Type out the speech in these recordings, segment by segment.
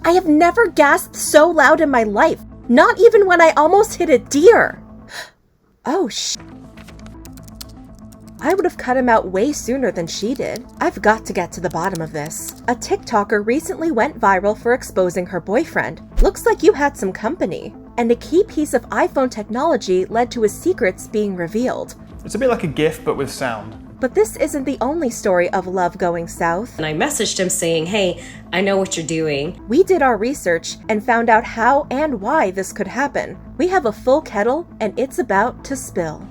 I have never gasped so loud in my life, not even when I almost hit a deer. Oh, I would have cut him out way sooner than she did. I've got to get to the bottom of this. A TikToker recently went viral for exposing her boyfriend. Looks like you had some company. And a key piece of iPhone technology led to his secrets being revealed. It's a bit like a GIF, but with sound. But this isn't the only story of love going south. And I messaged him saying, hey, I know what you're doing. We did our research and found out how and why this could happen. We have a full kettle and it's about to spill.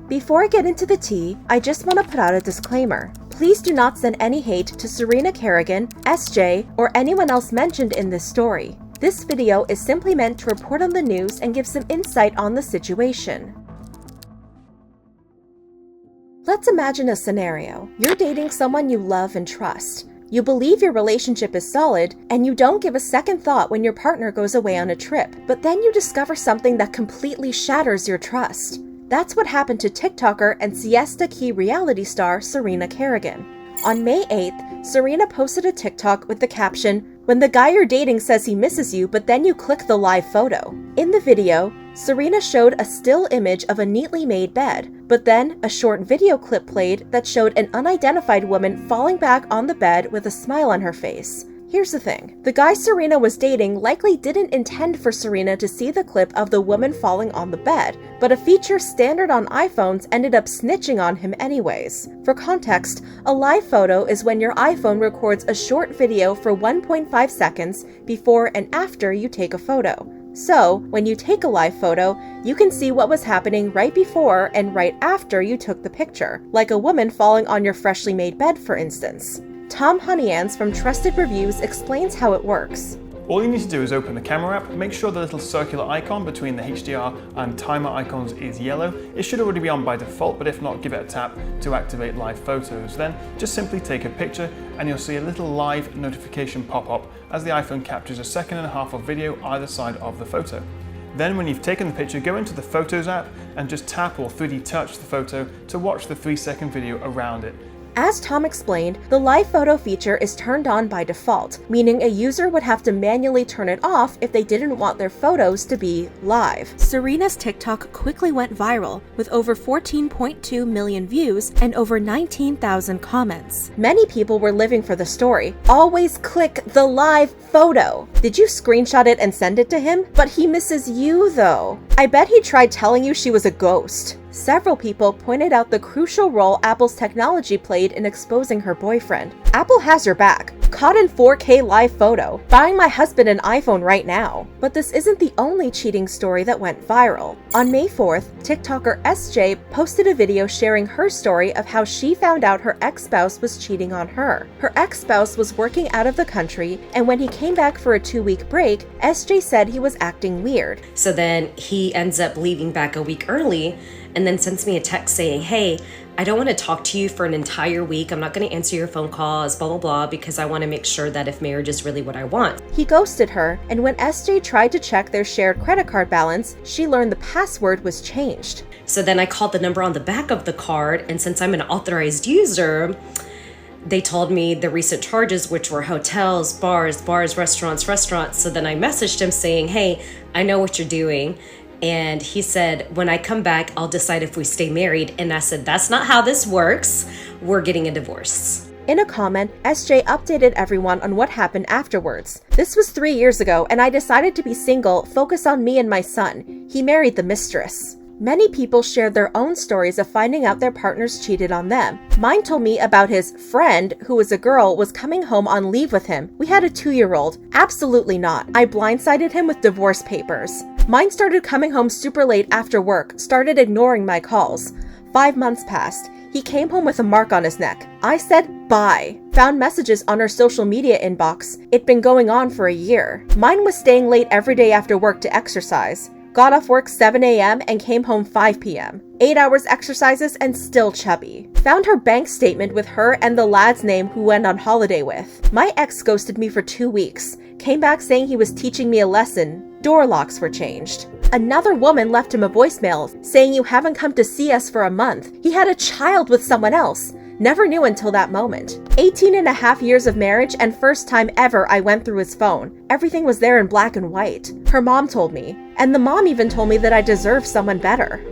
Before I get into the tea, I just want to put out a disclaimer. Please do not send any hate to Serena Kerrigan, SJ, or anyone else mentioned in this story. This video is simply meant to report on the news and give some insight on the situation. Let's imagine a scenario. You're dating someone you love and trust. You believe your relationship is solid, and you don't give a second thought when your partner goes away on a trip, but then you discover something that completely shatters your trust. That's what happened to TikToker and Siesta Key reality star Serena Kerrigan. On May 8th, Serena posted a TikTok with the caption, "When the guy you're dating says he misses you, but then you click the live photo." In the video, Serena showed a still image of a neatly made bed, but then a short video clip played that showed an unidentified woman falling back on the bed with a smile on her face. Here's the thing. The guy Serena was dating likely didn't intend for Serena to see the clip of the woman falling on the bed, but a feature standard on iPhones ended up snitching on him anyways. For context, a live photo is when your iPhone records a short video for 1.5 seconds before and after you take a photo. So, when you take a live photo, you can see what was happening right before and right after you took the picture, like a woman falling on your freshly made bed, for instance. Tom Honeyans from Trusted Reviews explains how it works. All you need to do is open the camera app, make sure the little circular icon between the HDR and timer icons is yellow. It should already be on by default, but if not, give it a tap to activate live photos. Then just simply take a picture and you'll see a little live notification pop up as the iPhone captures a 1.5 seconds of video either side of the photo. Then when you've taken the picture, go into the Photos app and just tap or 3D touch the photo to watch the 3-second video around it. As Tom explained, the live photo feature is turned on by default, meaning a user would have to manually turn it off if they didn't want their photos to be live. Serena's TikTok quickly went viral, with over 14.2 million views and over 19,000 comments. Many people were living for the story. Always click the live photo. Did you screenshot it and send it to him? But he misses you though. I bet he tried telling you she was a ghost. Several people pointed out the crucial role Apple's technology played in exposing her boyfriend. Apple has your back. Caught in 4K live photo. Buying my husband an iPhone right now. But this isn't the only cheating story that went viral. On May 4th, TikToker SJ posted a video sharing her story of how she found out her ex-spouse was cheating on her. Her ex-spouse was working out of the country, and when he came back for a 2-week break, SJ said he was acting weird. So then he ends up leaving back a week early and then sends me a text saying, hey, I don't want to talk to you for an entire week. I'm not going to answer your phone calls, blah, blah, blah, because I want to make sure that if marriage is really what I want. He ghosted her, and when SJ tried to check their shared credit card balance, she learned the password was changed. So then I called the number on the back of the card, and since I'm an authorized user, they told me the recent charges, which were hotels, bars, restaurants. So then I messaged him saying, hey, I know what you're doing. And he said, when I come back, I'll decide if we stay married. And I said, that's not how this works. We're getting a divorce. In a comment, SJ updated everyone on what happened afterwards. This was 3 years ago, and I decided to be single, focus on me and my son. He married the mistress. Many people shared their own stories of finding out their partners cheated on them. Mine told me about his friend, who was a girl, was coming home on leave with him. We had a 2-year-old. Absolutely not. I blindsided him with divorce papers. Mine started coming home super late after work, started ignoring my calls. 5 months passed. He came home with a mark on his neck. I said bye. Found messages on our social media inbox. It'd been going on for a year. Mine was staying late every day after work to exercise. Got off work 7 a.m. and came home 5 p.m. 8 hours exercises and still chubby. Found her bank statement with her and the lad's name who went on holiday with. My ex ghosted me for 2 weeks. Came back saying he was teaching me a lesson. Door locks were changed. Another woman left him a voicemail saying you haven't come to see us for a month. He had a child with someone else. Never knew until that moment. 18 and a half years of marriage and first time ever I went through his phone. Everything was there in black and white. Her mom told me. And the mom even told me that I deserve someone better.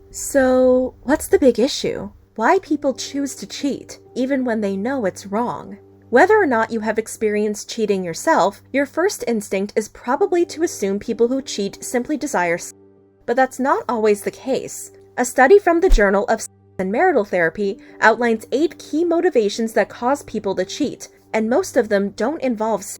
So, what's the big issue? Why people choose to cheat, even when they know it's wrong? Whether or not you have experienced cheating yourself, your first instinct is probably to assume people who cheat simply desire sex. But that's not always the case. A study from the Journal of Sex and Marital Therapy outlines 8 key motivations that cause people to cheat, and most of them don't involve sex.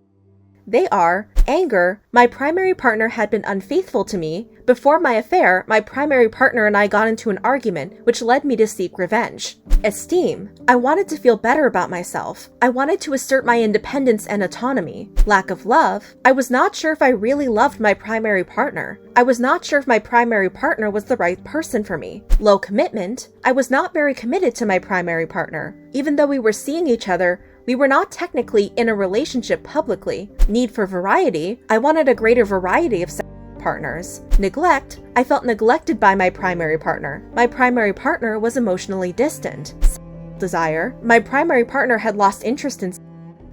They are anger. My primary partner had been unfaithful to me. Before my affair, my primary partner and I got into an argument, which led me to seek revenge. Esteem. I wanted to feel better about myself. I wanted to assert my independence and autonomy. Lack of love. I was not sure if I really loved my primary partner. I was not sure if my primary partner was the right person for me. Low commitment. I was not very committed to my primary partner. Even though we were seeing each other, we were not technically in a relationship publicly. Need for variety. I wanted a greater variety of partners. Neglect. I felt neglected by my primary partner. My primary partner was emotionally distant. Desire. My primary partner had lost interest in.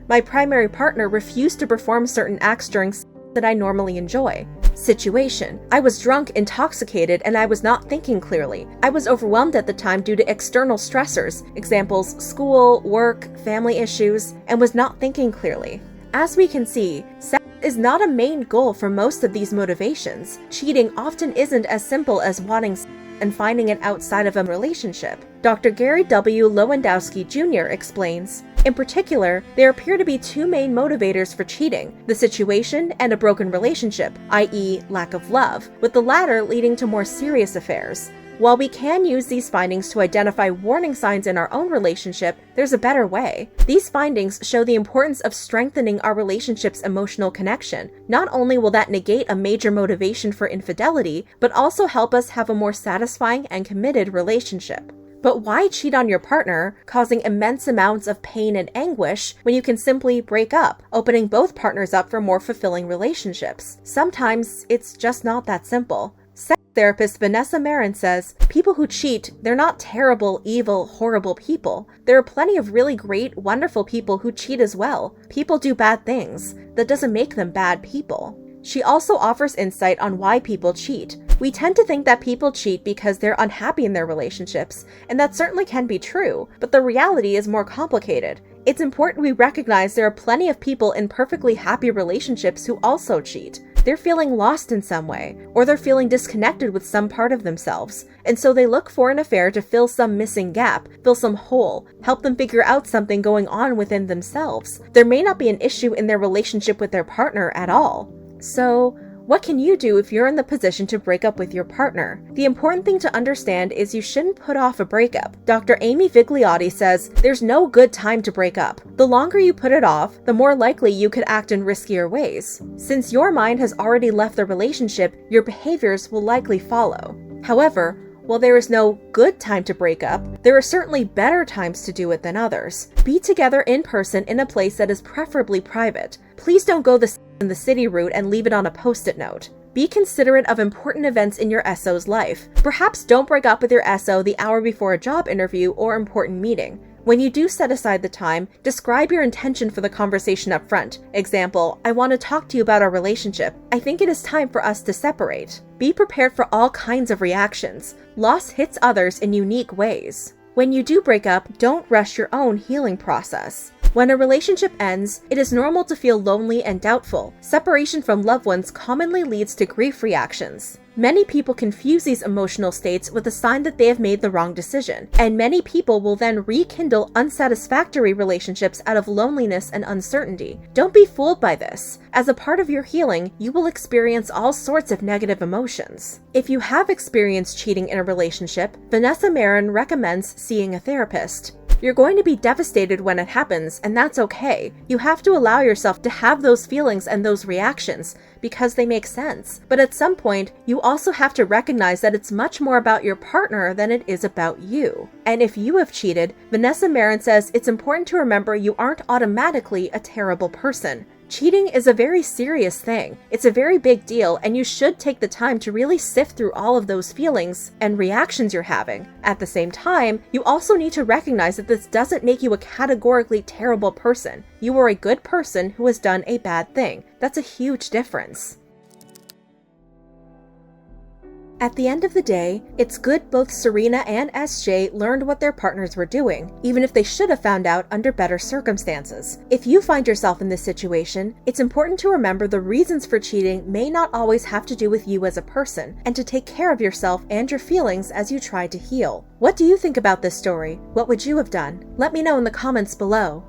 My primary partner refused to perform certain acts during that I normally enjoy. Situation. I was drunk, intoxicated, and I was not thinking clearly. I was overwhelmed at the time due to external stressors, examples, school, work, family issues, and was not thinking clearly. As we can see, sex is not a main goal for most of these motivations. Cheating often isn't as simple as wanting sex and finding it outside of a relationship. Dr. Gary W. Lewandowski Jr. explains, in particular, there appear to be 2 main motivators for cheating, the situation and a broken relationship, i.e. lack of love, with the latter leading to more serious affairs. While we can use these findings to identify warning signs in our own relationship, there's a better way. These findings show the importance of strengthening our relationship's emotional connection. Not only will that negate a major motivation for infidelity, but also help us have a more satisfying and committed relationship. But why cheat on your partner, causing immense amounts of pain and anguish, when you can simply break up, opening both partners up for more fulfilling relationships? Sometimes it's just not that simple. Sex therapist Vanessa Marin says, people who cheat, they're not terrible, evil, horrible people. There are plenty of really great, wonderful people who cheat as well. People do bad things. That doesn't make them bad people. She also offers insight on why people cheat. We tend to think that people cheat because they're unhappy in their relationships, and that certainly can be true, but the reality is more complicated. It's important we recognize there are plenty of people in perfectly happy relationships who also cheat. They're feeling lost in some way, or they're feeling disconnected with some part of themselves, and so they look for an affair to fill some missing gap, fill some hole, help them figure out something going on within themselves. There may not be an issue in their relationship with their partner at all. So, what can you do if you're in the position to break up with your partner? The important thing to understand is you shouldn't put off a breakup. Dr. Amy Vigliotti says, there's no good time to break up. The longer you put it off, the more likely you could act in riskier ways. Since your mind has already left the relationship, your behaviors will likely follow. However, while there is no good time to break up, there are certainly better times to do it than others. Be together in person in a place that is preferably private. Please don't go the city route and leave it on a post-it note. Be considerate of important events in your SO's life. Perhaps don't break up with your SO the hour before a job interview or important meeting. When you do set aside the time, describe your intention for the conversation up front. Example, I want to talk to you about our relationship. I think it is time for us to separate. Be prepared for all kinds of reactions. Loss hits others in unique ways. When you do break up, don't rush your own healing process. When a relationship ends, it is normal to feel lonely and doubtful. Separation from loved ones commonly leads to grief reactions. Many people confuse these emotional states with a sign that they have made the wrong decision, and many people will then rekindle unsatisfactory relationships out of loneliness and uncertainty. Don't be fooled by this. As a part of your healing, you will experience all sorts of negative emotions. If you have experienced cheating in a relationship, Vanessa Marin recommends seeing a therapist. You're going to be devastated when it happens, and that's okay. You have to allow yourself to have those feelings and those reactions because they make sense. But at some point, you also have to recognize that it's much more about your partner than it is about you. And if you have cheated, Vanessa Marin says it's important to remember you aren't automatically a terrible person. Cheating is a very serious thing. It's a very big deal, and you should take the time to really sift through all of those feelings and reactions you're having. At the same time, you also need to recognize that this doesn't make you a categorically terrible person. You are a good person who has done a bad thing. That's a huge difference. At the end of the day, it's good both Serena and SJ learned what their partners were doing, even if they should have found out under better circumstances. If you find yourself in this situation, it's important to remember the reasons for cheating may not always have to do with you as a person, and to take care of yourself and your feelings as you try to heal. What do you think about this story? What would you have done? Let me know in the comments below.